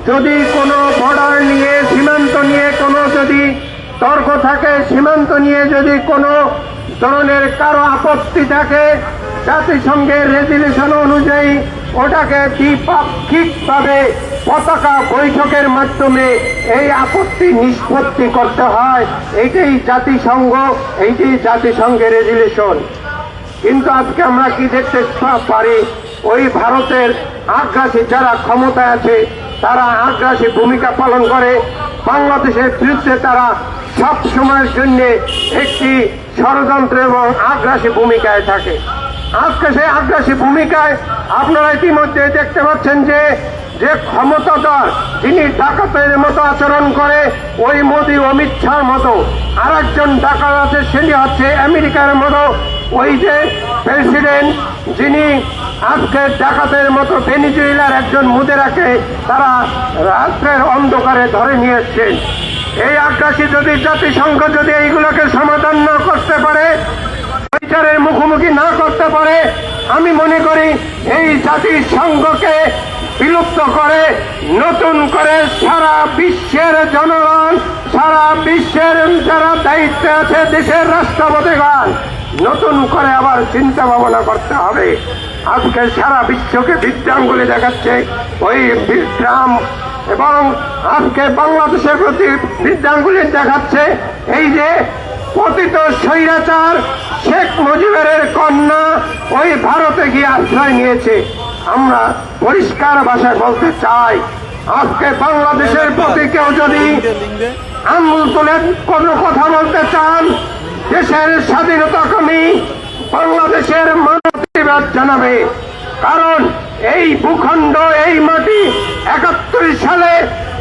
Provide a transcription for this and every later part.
যদি কোনো বর্ডার নিয়ে সীমান্ত নিয়ে কোনো যদি তর্ক থাকে, সীমান্ত নিয়ে যদি কোনো ধরনের কারো আপত্তি থাকে, জাতিসংঘের রেজুলেশন অনুযায়ী ওটাকে দ্বিপাক্ষিকভাবে পতাকা বৈঠকের মাধ্যমে এই আপত্তি নিষ্পত্তি করতে হয়। এইটাই জাতিসংঘ, এইটাই জাতিসংঘের রেজুলেশন। কিন্তু আজকে আমরা কি দেখতে পারি, ওই ভারতের আগ্রাসী যারা ক্ষমতায় আছে তারা আগ্রাসী ভূমিকা পালন করে। বাংলাদেশের বিরুদ্ধে তারা সব সময়ের জন্য একটি ষড়যন্ত্র এবং আগ্রাসী ভূমিকায় থাকে। আজকে সেই আগ্রাসী ভূমিকায় আপনারা ইতিমধ্যে দেখতে পাচ্ছেন যে যে ক্ষমতাধর যিনি ডাকাতের মতো আচরণ করে, ওই মোদি অমিত শাহর মতো আর একজন ডাকাত আছে, সেটি হচ্ছে আমেরিকার মতো ওই যে প্রেসিডেন্ট, যিনি আজকে ডাকাতের মতো ভেনিজুয়েলার একজন মুদেরাকে তারা রাত্রের অন্ধকারে ধরে নিয়ে এসছেন। এই আগ্রাসী যদি জাতিসংঘ যদি এইগুলোকে সমাধান না করতে পারে, বিচারের মুখোমুখি না করতে পারে, আমি মনে করি এই জাতিসংঘকে বিলুপ্ত করে নতুন করে সারা বিশ্বের জনগণ, সারা বিশ্বের যারা দায়িত্বে আছে দেশের রাষ্ট্রপতিগণ নতুন করে আবার চিন্তা ভাবনা করতে হবে। আজকে সারা বিশ্বকে বৃদ্ধাঙ্গুলি দেখাচ্ছে ওই ট্রাম্প, এবং আজকে বাংলাদেশের প্রতি বৃদ্ধাঙ্গুলি দেখাচ্ছে এই যে পতিত স্বৈরাচার শেখ মুজিবের কন্যা ওই ভারতে গিয়ে আশ্রয় নিয়েছে। আমরা পরিষ্কার ভাষায় বলতে চাই, আজকে বাংলাদেশের প্রতি কেউ যদি আঙুল তুলে কোনো কথা বলতে চান, দেশের স্বাধীনতাকামী বাংলাদেশের মানবতাবাদ জানাবে। কারণ এই ভূখণ্ড, এই মাটি 71 সালে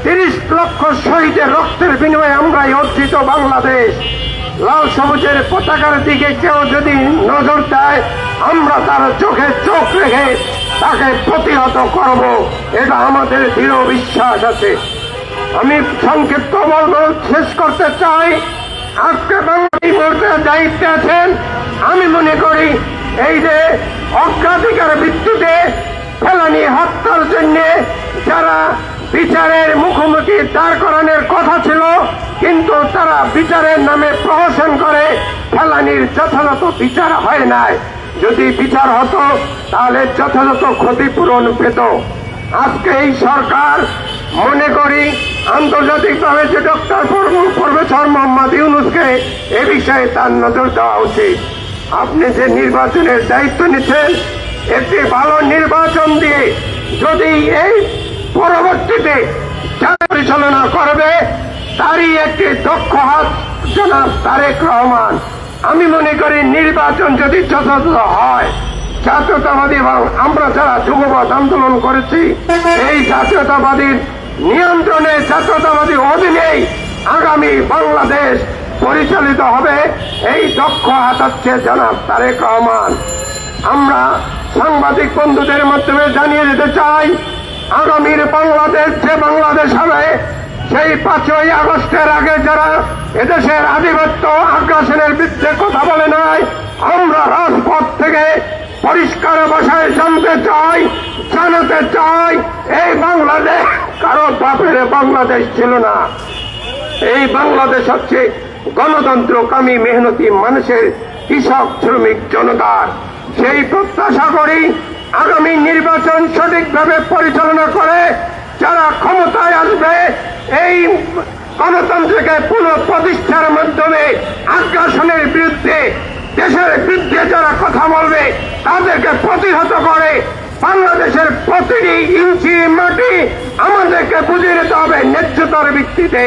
30 লক্ষ শহীদের রক্তের বিনিময়ে আমরাই অর্জিত বাংলাদেশ। লাল সবুজের পতাকার দিকে কেউ যদি নজর দেয়, আমরা তার চোখে চোখ রেখে তাকে প্রতিহত করব, এটা আমাদের দৃঢ় বিশ্বাস আছে। আমি সংক্ষিপ্ত বলবো, শেষ করতে চাই, আজকে বাংলাদেশ মোর্চার দায়িত্বে আছেন। আমি মনে করি এই যে অগ্রাধিকার ভিত্তিতে ফেলানি হত্যার জন্য যারা বিচারের মুখোমুখি দাঁড় করানোর কথা ছিল, কিন্তু তারা বিচারের নামে প্রহসন করে, ফেলানির যথাযথ বিচার হয় নাই। যদি বিচার হতো তাহলে যথাযথ ক্ষতিপূরণ পেত। আজকে এই সরকার মনে করি আন্তর্জাতিকভাবে যে ডক্টর প্রফেসর মোহাম্মদ ইউনূসকে এ বিষয়ে তার নজর দেওয়া উচিত। আপনি যে নির্বাচনের দায়িত্ব নিচ্ছেন, একটি ভালো নির্বাচন দিয়ে যদি এই পরবর্তীতে যারা পরিচালনা করবে তারই একটি দক্ষ হাত জনাব তারেক রহমান। আমি মনে করি নির্বাচন যদি যথাযথ হয়, জাতীয়তাবাদী এবং আমরা যারা যুগপৎ আন্দোলন করেছি এই জাতীয়তাবাদীর নিয়ন্ত্রণে, জাতীয়তাবাদী অধীনেই আগামী বাংলাদেশ পরিচালিত হবে। এই দক্ষ হাত হচ্ছে জনাব তারেক রহমান। আমরা সাংবাদিক বন্ধুদের মাধ্যমে জানিয়ে দিতে চাই, আগামীর বাংলাদেশ যে বাংলাদেশ হবে, সেই 5ই আগস্টের আগে যারা এদেশের আধিপত্য আগ্রাসনের বিরুদ্ধে কথা বলে নাই, আমরা রাজপথ থেকে পরিষ্কার ভাষায় জানতে চাই, জানাতে চাই, এই বাংলাদেশ কারো বাপের বাংলাদেশ ছিল না। এই বাংলাদেশ হচ্ছে গণতন্ত্রকামী মেহনতি মানুষের, কৃষক শ্রমিক জনতার। সেই প্রত্যাশা করি আগামী নির্বাচন সঠিকভাবে পরিচালনা করে যারা ক্ষমতায় আসবে, এই গণতন্ত্রকে পুনঃপ্রতিষ্ঠার মাধ্যমে আগ্রাসনের বিরুদ্ধে, দেশের বিরুদ্ধে যারা কথা বলবে তাদেরকে প্রতিহত করে বাংলাদেশের প্রতিটি ইঞ্চি মাটি আমাদেরকে বুঝিয়ে নিতে হবে ন্যায্যতার ভিত্তিতে।